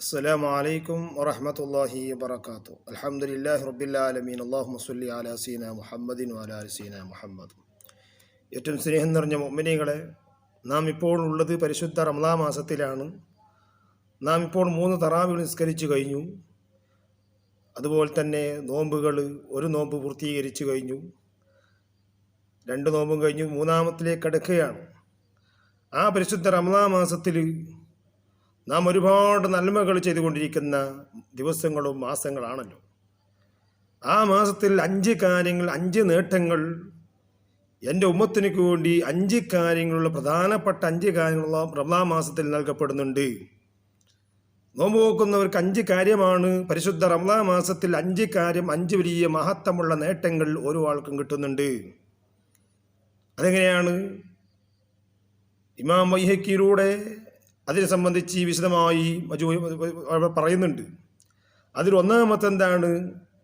അസ്സലാമു അലൈക്കും വറഹ്മത്തുള്ളാഹി വബറകാതുഹു. അൽഹംദുലില്ലാഹി റബ്ബിൽ ആലമീൻ. അല്ലാഹുമ്മ സ്വല്ലി അലാ സയ്യിദിനാ മുഹമ്മദിൻ വഅലാ ആലി സയ്യിദിനാ മുഹമ്മദ്. ഏറ്റവും സ്നേഹം നിറഞ്ഞ മുഅ്മിനീങ്ങളെ, നാം ഇപ്പോൾ ഉള്ളത് പരിശുദ്ധ റമളാൻ മാസത്തിലാണ്. നാം ഇപ്പോൾ 3 തറാവീഹ് നിസ്കരിച്ചു കഴിഞ്ഞു. അതുപോലെ തന്നെ നോമ്പുകൾ, ഒരു നോമ്പ് പൂർത്തീകരിച്ചു കഴിഞ്ഞു, 2 നോമ്പും കഴിഞ്ഞു, മൂന്നാമത്തിലേക്ക് കടക്കുകയാണ്. ആ പരിശുദ്ധ റമളാൻ മാസത്തിൽ നാം ഒരുപാട് നന്മകൾ ചെയ്തുകൊണ്ടിരിക്കുന്ന ദിവസങ്ങളും മാസങ്ങളാണല്ലോ. ആ മാസത്തിൽ 5 കാര്യങ്ങൾ, 5 നേട്ടങ്ങൾ എൻ്റെ ഉമ്മത്തിനു വേണ്ടി 5 കാര്യങ്ങളുള്ള പ്രധാനപ്പെട്ട 5 കാര്യങ്ങളുള്ള റമളാൻ മാസത്തിൽ നൽകപ്പെടുന്നുണ്ട്. നോമ്പ് നോക്കുന്നവർക്ക് 5 കാര്യമാണ് പരിശുദ്ധ റമളാൻ മാസത്തിൽ 5 കാര്യം, 5 വലിയ മഹത്വമുള്ള നേട്ടങ്ങൾ ഓരോ ആൾക്കും കിട്ടുന്നുണ്ട്. അതെങ്ങനെയാണ്? ഇമാം ബൈഹഖിയിലൂടെ അതിനെ സംബന്ധിച്ച് വിശദമായി പറയുന്നുണ്ട്. അതിൽ ഒന്നാമത്തെ എന്താണ്?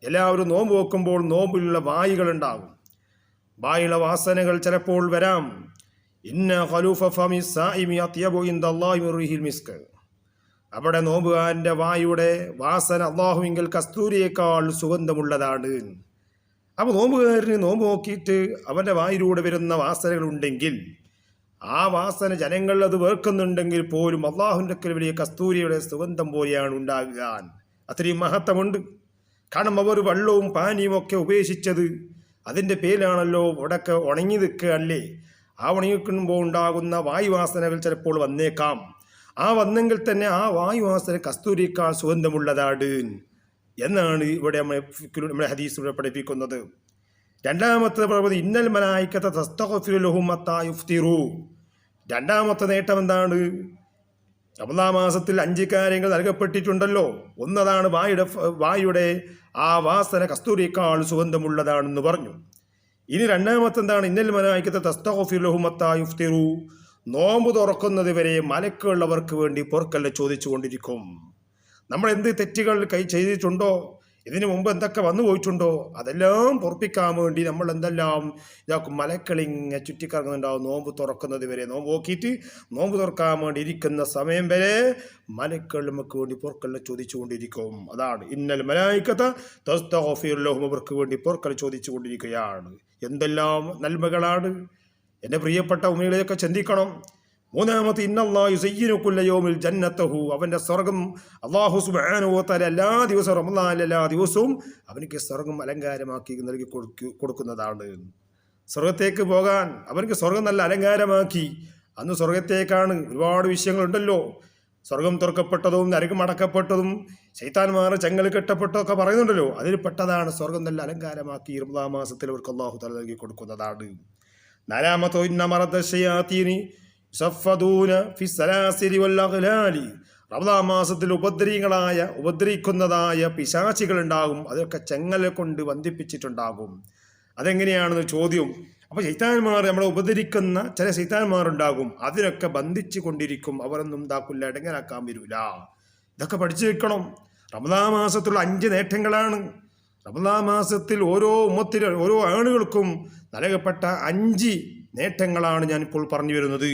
എല്ലാവരും നോമ്പ് വെക്കുമ്പോൾ നോമ്പിലുള്ള വായുകളുണ്ടാകും. വായുള്ള വാസനകൾ ചിലപ്പോൾ വരാം. ഇന്ന ഖലൂഫ ഫമി സായിമി അത്യബു ഇൻദല്ലാഹി മിൻ റിഹിൽ മിസ്ക്. അവിടെ നോമ്പുകാരൻ്റെ വായുടെ വാസന അല്ലാഹുവിങ്കൽ കസ്തൂരിയേക്കാൾ സുഗന്ധമുള്ളതാണ്. അപ്പോൾ നോമ്പുകാരന് നോമ്പ് നോക്കിയിട്ട് അവൻ്റെ വായിലൂടെ വരുന്ന വാസനകൾ ഉണ്ടെങ്കിൽ, ആ വാസന ജനങ്ങൾ അത് വേർക്കുന്നുണ്ടെങ്കിൽ പോലും അള്ളാഹുവിൻ്റെ വലിയ കസ്തൂരിയുടെ സുഗന്ധം പോലെയാണ് ഉണ്ടാകുക. അത്രയും മഹത്വമുണ്ട്. കാരണം അവർ വെള്ളവും പാനിയും ഒക്കെ ഉപേക്ഷിച്ചത് അതിൻ്റെ പേരിലാണല്ലോ. ഇവിടെയൊക്കെ ഉണങ്ങി നിൽക്കുക അല്ലേ? ആ ഉണങ്ങി നിൽക്കുമ്പോൾ ഉണ്ടാകുന്ന വായുവാസനകൾ ചിലപ്പോൾ വന്നേക്കാം. ആ വന്നെങ്കിൽ തന്നെ ആ വായുവാസന കസ്തൂരിയേക്കാൾ സുഗന്ധമുള്ളതാണ് എന്നാണ് ഇവിടെ നമ്മുടെ ഹദീസിലൂടെ പഠിപ്പിക്കുന്നത്. രണ്ടാമത്തെ പ്രവൃത്തി ഇന്നൽ മലായിക്കത്തെ തസ്തഗ്ഫിറു ലഹും ഹത്താ യുഫ്തിറു. രണ്ടാമത്തെ നേട്ടം എന്താണ്? റമളാൻ മാസത്തിൽ 5 കാര്യങ്ങൾ നൽകപ്പെട്ടിട്ടുണ്ടല്ലോ. ഒന്നതാണ് വായുടെ ആ വാസന കസ്തൂരിയേക്കാൾ സുഗന്ധമുള്ളതാണെന്ന് പറഞ്ഞു. ഇനി രണ്ടാമത്തെ എന്താണ്? ഇന്നൽ മലായിക്കത്തെ തസ്തഗ്ഫിറു ലഹും ഹത്താ യുഫ്തിറു. നോമ്പ് തുറക്കുന്നത് വരെ മലക്കുള്ളവർക്ക് വേണ്ടി പൊറുക്കൽ ചോദിച്ചു കൊണ്ടിരിക്കും. നമ്മൾ എന്ത് തെറ്റുകൾ ചെയ്തിട്ടുണ്ടോ, ഇതിനു മുമ്പ് എന്തൊക്കെ വന്നു പോയിട്ടുണ്ടോ, അതെല്ലാം പൊറപ്പിക്കാൻ വേണ്ടി നമ്മൾ എന്തെല്ലാം ഇതാക്കും? മലക്കളിങ്ങനെ ചുറ്റിക്കറങ്ങുന്നുണ്ടാവും. നോമ്പ് തുറക്കുന്നത് വരെ, നോമ്പ് നോക്കിയിട്ട് നോമ്പ് തുറക്കാൻ വേണ്ടി ഇരിക്കുന്ന സമയം വരെ മലക്കൾ നമുക്ക് വേണ്ടി പൊറുക്കൽ ചോദിച്ചു കൊണ്ടിരിക്കും. അതാണ് ഇന്നൽ മലായിക്കത തസ്തഗ്ഫിറു ലഹും. അവർക്ക് വേണ്ടി പൊറുക്കൽ ചോദിച്ചു കൊണ്ടിരിക്കുകയാണ്. എന്തെല്ലാം നന്മകളാണ്! എൻ്റെ പ്രിയപ്പെട്ട ഉമ്മകളെയൊക്കെ ചിന്തിക്കണം. മൂന്നാമത്തെ ഇന്നല്ലാഹു യുസയ്യിനു കുല്ല യൗമിൽ ജന്നതഹു. അവൻ്റെ സ്വർഗം അല്ലാഹു സുബ്ഹാനഹു വ തആല എല്ലാ ദിവസവും, റമളാനിലെ എല്ലാ ദിവസവും അവനിക്ക് സ്വർഗം അലങ്കാരമാക്കി നൽകി കൊടുക്കുന്നതാണ്. സ്വർഗത്തേക്ക് പോകാൻ അവനക്ക് സ്വർഗം നല്ല അലങ്കാരമാക്കി. അന്ന് സ്വർഗത്തേക്കാണ് ഒരുപാട് വിഷയങ്ങളുണ്ടല്ലോ. സ്വർഗം തുറക്കപ്പെട്ടതും നരകം അടക്കപ്പെട്ടതും ശൈത്താന്മാർ ചങ്ങൽ കെട്ടപ്പെട്ടതൊക്കെ പറയുന്നുണ്ടല്ലോ. അതിൽ പെട്ടതാണ് സ്വർഗം നല്ല അലങ്കാരമാക്കി റമളാൻ മാസത്തിൽ അവർക്ക് അല്ലാഹു തആല നൽകി കൊടുക്കുന്നതാണ്. നാലാമത്തെ ഇന്ന മറദ ശയാതീനി റമളാൻ മാസത്തിൽ ഉപദ്രവിക്കുന്നതായ പിശാചികൾ ഉണ്ടാകും. അതൊക്കെ ചെങ്ങല കൊണ്ട് ബന്ധിപ്പിച്ചിട്ടുണ്ടാകും. അതെങ്ങനെയാണെന്ന് ചോദ്യം. അപ്പോൾ ശൈത്താന്മാർ നമ്മളെ ഉപദ്രവിക്കുന്ന ചില ശൈത്താന്മാരുണ്ടാകും. അതിനൊക്കെ ബന്ധിച്ചു കൊണ്ടിരിക്കും. അവരൊന്നും ഉണ്ടാക്കില്ല, ഇടങ്ങനാക്കാൻ വരില്ല. ഇതൊക്കെ പഠിച്ചു വെക്കണം. റമളാൻ മാസത്തിലുള്ള 5 നേട്ടങ്ങളാണ്. റമളാൻ മാസത്തിൽ ഓരോ ഉമ്മത്തിലും ഓരോ ആളുകൾക്കും നൽകപ്പെട്ട 5 നേട്ടങ്ങളാണ് ഞാനിപ്പോൾ പറഞ്ഞു വരുന്നത്.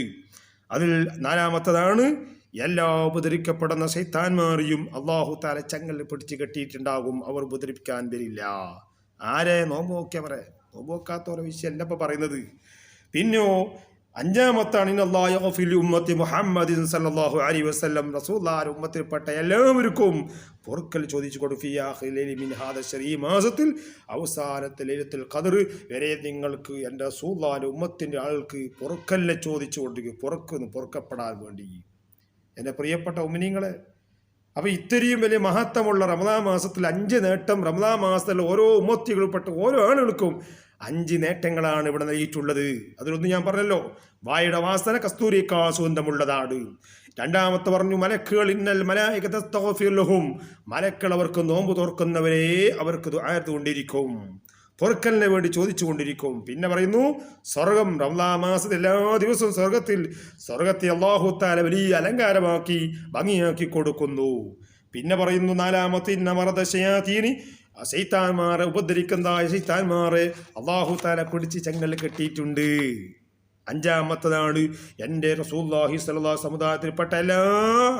അതിൽ നാലാമത്തതാണ് എല്ലാ ഉപദ്രവിക്കപ്പെടുന്ന ശൈത്താന്മാരെയും അല്ലാഹു തആല ചങ്ങലിൽ പിടിച്ച് കെട്ടിയിട്ടുണ്ടാകും. അവർ ഉപദ്രവിക്കാൻ വരില്ല. ആരെ? നോമ്പ് നോക്കിയവരെ. നോമ്പ് നോക്കാത്തവരെ വിഷയം അല്ല ഇപ്പോൾ പറയുന്നത്. പിന്നെയോ അഞ്ചാമത്താണ് ഇന്നല്ലാഹു യഗ്ഫിറു ഉമ്മത്തി മുഹമ്മദിൻ സല്ലല്ലാഹു അലൈഹി വസല്ലം. റസൂലുള്ളാഹിയുടെ ഉമ്മത്തിൽപ്പെട്ട എല്ലാവർക്കും പൊറുക്കൽ ചോദിച്ചു കൊടുക്കും. ഈ മാസത്തിൽ അവസാനത്തെ ലൈലത്തുൽ ഖദർ വരെ നിങ്ങൾക്ക് എൻ്റെ റസൂലുള്ളാഹിയുടെ ഉമ്മത്തിൻ്റെ ആൾക്ക് പൊറുക്കലിനെ ചോദിച്ചു കൊണ്ടിരിക്കും, പൊറുക്കപ്പെടാൻ വേണ്ടി. എൻ്റെ പ്രിയപ്പെട്ട ഉമ്മനീങ്ങളെ, അപ്പോൾ ഇത്രയും വലിയ മഹത്വമുള്ള റമളാൻ മാസത്തിൽ 5 നേട്ടം, റമളാൻ മാസത്തിൽ ഓരോ ഉമ്മത്തികൾപ്പെട്ട ഓരോ ആളുകൾക്കും 5 നേട്ടങ്ങളാണ് ഇവിടെ നൽകിയിട്ടുള്ളത്. അതിലൊന്ന് ഞാൻ പറഞ്ഞല്ലോ, വായുടെ വാസന കസ്തൂരിയേക്കാൾ സുഗന്ധമുള്ളതാണ്. രണ്ടാമത്തെ പറഞ്ഞു മലക്കുകൾ ഇന്നൽ മലായികത തസ്തഗ്ഫിറു ലഹും. മലക്കൾ അവർക്ക് നോമ്പ് തുറക്കുന്നവരെ അവർക്ക് ദുആ ചെയ്തുകൊണ്ടിരിക്കും, പൊറുക്കലിന് വേണ്ടി ചോദിച്ചു കൊണ്ടിരിക്കും. പിന്നെ പറയുന്നു സ്വർഗം റമളാൻ മാസത്തിൽ എല്ലാ ദിവസവും സ്വർഗത്തെ അല്ലാഹു തആല വലിയ അലങ്കാരമാക്കി ഭംഗിയാക്കി കൊടുക്കുന്നു. പിന്നെ പറയുന്നു നാലാമത്തെ ഇന്ന മറദ ശയാതീനി. ശൈത്താന്മാരെ ഉപദ്രവിക്കുന്ന ശൈത്താന്മാരെ അല്ലാഹു തആല പിടിച്ച് ചങ്ങല കെട്ടിയിട്ടുണ്ട്. അഞ്ചാമത്തതാണ് എൻ്റെ റസൂലുള്ളാഹി സ്വല്ലല്ലാഹു അലൈഹി സമുദായത്തിൽപ്പെട്ട എല്ലാ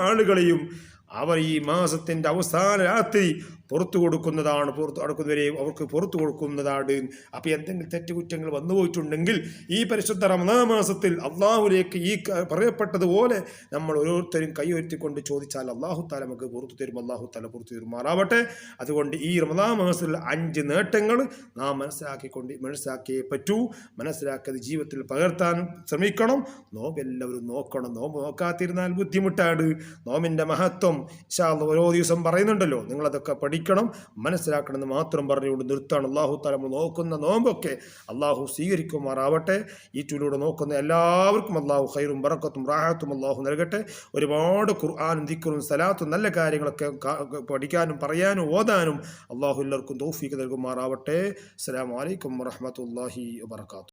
ആളുകളെയും അവർ ഈ മാസത്തിൻ്റെ അവസാന രാത്രി പുറത്തു കൊടുക്കുന്നതാണ്, പുറത്തു കൊടുക്കുന്നവരെ അവർക്ക് പുറത്തു കൊടുക്കുന്നതാണ്. അപ്പോൾ എന്തെങ്കിലും തെറ്റുകുറ്റങ്ങൾ വന്നു പോയിട്ടുണ്ടെങ്കിൽ ഈ പരിശുദ്ധ റമദാൻ മാസത്തിൽ അള്ളാഹുലേക്ക് ഈ പറയപ്പെട്ടതുപോലെ നമ്മൾ ഓരോരുത്തരും കൈ ഉയർത്തിക്കൊണ്ട് ചോദിച്ചാൽ അള്ളാഹു താല നമുക്ക് പുറത്തു തരും. അള്ളാഹു താല പുറത്തു തരുമാറാവട്ടെ. അതുകൊണ്ട് ഈ റമദാൻ മാസത്തിലുള്ള 5 നേട്ടങ്ങൾ നാം മനസ്സിലാക്കിയേ പറ്റൂ. മനസ്സിലാക്കിയത് ജീവിതത്തിൽ പകർത്താൻ ശ്രമിക്കണം. നോമ്പ് എല്ലാവരും നോക്കണം. നോമ്പ് നോക്കാതിരുന്നാൽ ബുദ്ധിമുട്ടാണ്. നോമ്പിൻ്റെ മഹത്വം ഇൻഷാ അല്ലാഹ് ഓരോ ദിവസം പറയുന്നുണ്ടല്ലോ, നിങ്ങളതൊക്കെ പഠിക്കണം, മനസ്സിലാക്കണമെന്ന് മാത്രം പറഞ്ഞുകൊണ്ട് നിർത്താണ്. അള്ളാഹു താല നമ്മൾ നോക്കുന്ന നോമ്പൊക്കെ അള്ളാഹു സ്വീകരിക്കുമാറാവട്ടെ. ഈ ചൂലൂടെ നോക്കുന്ന എല്ലാവർക്കും അള്ളാഹു ഖൈറും ബറക്കത്തും റാഹത്തും അള്ളാഹു നൽകട്ടെ. ഒരുപാട് ഖുർആനും ദിക്റും സലാത്തും നല്ല കാര്യങ്ങളൊക്കെ പഠിക്കാനും പറയാനും ഓതാനും അള്ളാഹു എല്ലാവർക്കും തൗഫീഖ് നൽകുമാറാവട്ടെ. അസ്സലാമു അലൈക്കും വറഹ്മത്തുള്ളാഹി വബറകാതുഹു.